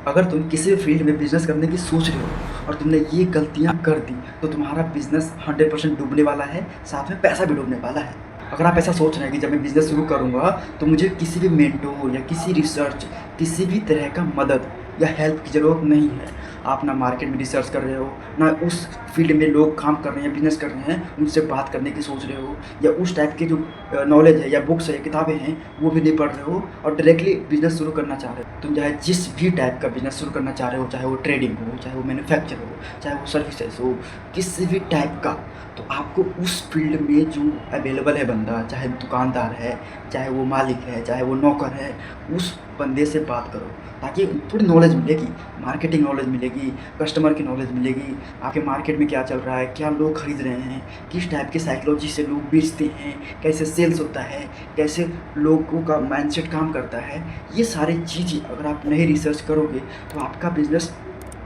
अगर तुम किसी भी फील्ड में बिजनेस करने की सोच रहे हो और तुमने ये गलतियां कर दी तो तुम्हारा बिजनेस 100% डूबने वाला है, साथ में पैसा भी डूबने वाला है। अगर आप ऐसा सोच रहे हैं कि जब मैं बिजनेस शुरू करूंगा तो मुझे किसी भी मेंटोर या किसी रिसर्च, किसी भी तरह का मदद या हेल्प की ज़रूरत नहीं है। आप ना मार्केट में रिसर्च कर रहे हो, ना उस फील्ड में लोग काम कर रहे हैं, बिजनेस कर रहे हैं, उनसे बात करने की सोच रहे हो, या उस टाइप के जो नॉलेज है या बुक्स है या किताबें हैं वो भी नहीं पढ़ रहे हो और डायरेक्टली बिजनेस शुरू करना चाह रहे हो। तुम चाहे जिस भी टाइप का बिजनेस शुरू करना चाह रहे हो, चाहे वो ट्रेडिंग हो, चाहे वो मैन्युफैक्चर हो, चाहे वो सर्विसेज हो, किसी भी टाइप का, तो आपको उस फील्ड में जो अवेलेबल है बंदा, चाहे दुकानदार है, चाहे वो मालिक है, चाहे वो नौकर है, उस बंदे से बात करो ताकि थोड़ी नॉलेज मिलेगी, मार्केटिंग नॉलेज मिलेगी, कस्टमर की नॉलेज मिलेगी, आपके मार्केट में क्या चल रहा है, क्या लोग खरीद रहे हैं, किस टाइप की साइकोलॉजी से लोग बेचते हैं, कैसे सेल्स होता है, कैसे लोगों का माइंडसेट काम करता है। ये सारी चीज़ें अगर आप नहीं रिसर्च करोगे तो आपका बिजनेस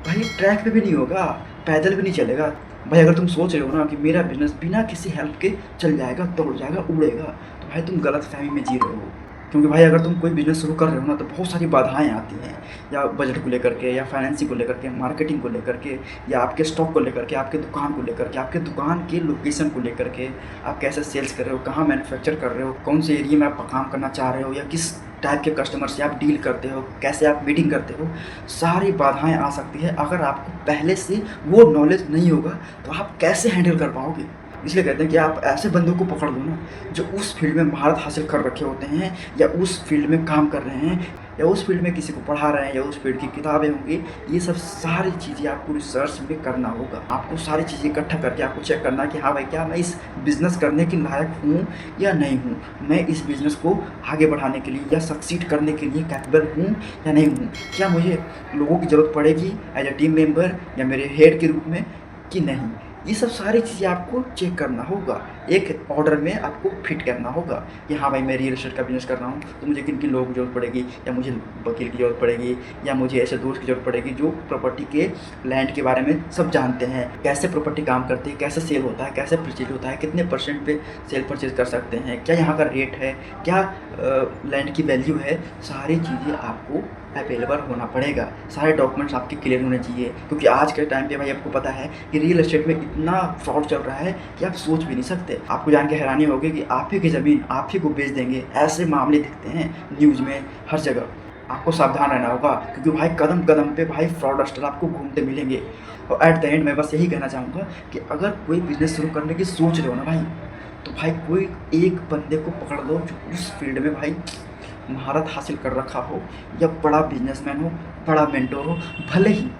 भाई ट्रैक पे भी नहीं होगा, पैदल भी नहीं चलेगा। भाई अगर तुम सोच रहे हो ना कि मेरा बिजनेस बिना किसी हेल्प के चल जाएगा, दौड़ जाएगा, उड़ेगा, तो भाई तुम गलत फहमी में जी रहे हो। क्योंकि भाई अगर तुम कोई बिजनेस शुरू कर रहे हो ना तो बहुत सारी बाधाएं आती हैं, या बजट को लेकर के, या फाइनेंसिंग को लेकर के, मार्केटिंग को लेकर के, या आपके स्टॉक को लेकर के, आपके दुकान को लेकर के, आपके दुकान के लोकेशन को लेकर के, आप कैसे सेल्स कर रहे हो, कहाँ मैन्युफैक्चर कर रहे हो, कौन से एरिया में आप काम करना चाह रहे हो, या किस टाइप के कस्टमर से आप डील करते हो, कैसे आप मीटिंग करते हो। सारी बाधाएं आ सकती है। अगर आपको पहले से वो नॉलेज नहीं होगा तो आप कैसे हैंडल कर पाओगे। इसलिए कहते हैं कि आप ऐसे बंदों को पकड़ लो ना जो उस फील्ड में महारत हासिल कर रखे होते हैं, या उस फील्ड में काम कर रहे हैं, या उस फील्ड में किसी को पढ़ा रहे हैं, या उस फील्ड की किताबें होंगी। ये सब सारी चीज़ें आपको रिसर्च में करना होगा। आपको सारी चीज़ें इकट्ठा करके आपको चेक करना कि हाँ भाई, क्या मैं इस बिज़नेस करने के लायक हूँ या नहीं हूँ, मैं इस बिज़नेस को आगे बढ़ाने के लिए या सक्सीड करने के लिए कैपेबल हूँ या नहीं हूँ, क्या मुझे लोगों की ज़रूरत पड़ेगी एज अ टीम मेंबर या मेरे हेड के रूप में कि नहीं। ये सब सारी चीज़ें आपको चेक करना होगा, एक ऑर्डर में आपको फिट करना होगा कि हाँ भाई, मैं रियल एस्टेट का बिज़नेस कर रहा हूँ तो मुझे किन किन लोगों की ज़रूरत पड़ेगी, या मुझे वकील की ज़रूरत पड़ेगी, या मुझे ऐसे दोस्त की ज़रूरत पड़ेगी जो प्रॉपर्टी के लैंड के बारे में सब जानते हैं, कैसे प्रॉपर्टी काम करती है, कैसे सेल होता है, कैसे परचेज होता है, कितने % पे सेल परचेज कर सकते हैं, क्या यहाँ का रेट है, क्या लैंड की वैल्यू है। सारी चीज़ें आपको अवेलेबल होना पड़ेगा, सारे डॉक्यूमेंट्स आपके क्लियर होने चाहिए। क्योंकि आज के टाइम पे भाई आपको पता है कि रियल एस्टेट में इतना फ्रॉड चल रहा है कि आप सोच भी नहीं सकते। आपको जान के हैरानी होगी कि आप ही की ज़मीन आप ही को बेच देंगे, ऐसे मामले दिखते हैं न्यूज़ में हर जगह। आपको सावधान रहना होगा क्योंकि भाई कदम कदम पे भाई फ्रॉडस्टर आपको घूमते मिलेंगे। और एट द एंड मैं बस यही कहना चाहूँगा कि अगर कोई बिज़नेस शुरू करने की सोच रहे हो ना भाई, तो भाई कोई एक बंदे को पकड़ लो जो उस फील्ड में भाई महारत हासिल कर रखा हो, या बड़ा बिजनेसमैन हो, बड़ा मेंटोर हो। भले ही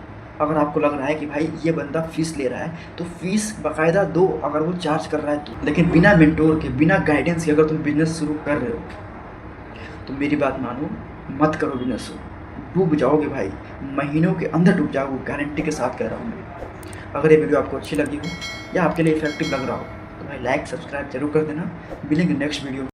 अगर आपको लग रहा है कि भाई ये बंदा फ़ीस ले रहा है तो फ़ीस बाकायदा दो, अगर वो चार्ज कर रहा है तो। लेकिन बिना मेंटोर के, बिना गाइडेंस के अगर तुम बिज़नेस शुरू कर रहे हो तो मेरी बात मानो, मत करो बिज़नेस शुरू। डूब जाओगे भाई, महीनों के अंदर डूब जाओगे, गारंटी के साथ कह रहा हूँ मैं। अगर ये वीडियो आपको अच्छी लगी हो या आपके लिए इफेक्टिव लग रहा हो तो भाई लाइक सब्सक्राइब जरूर कर देना। मिलेंगे नेक्स्ट वीडियो।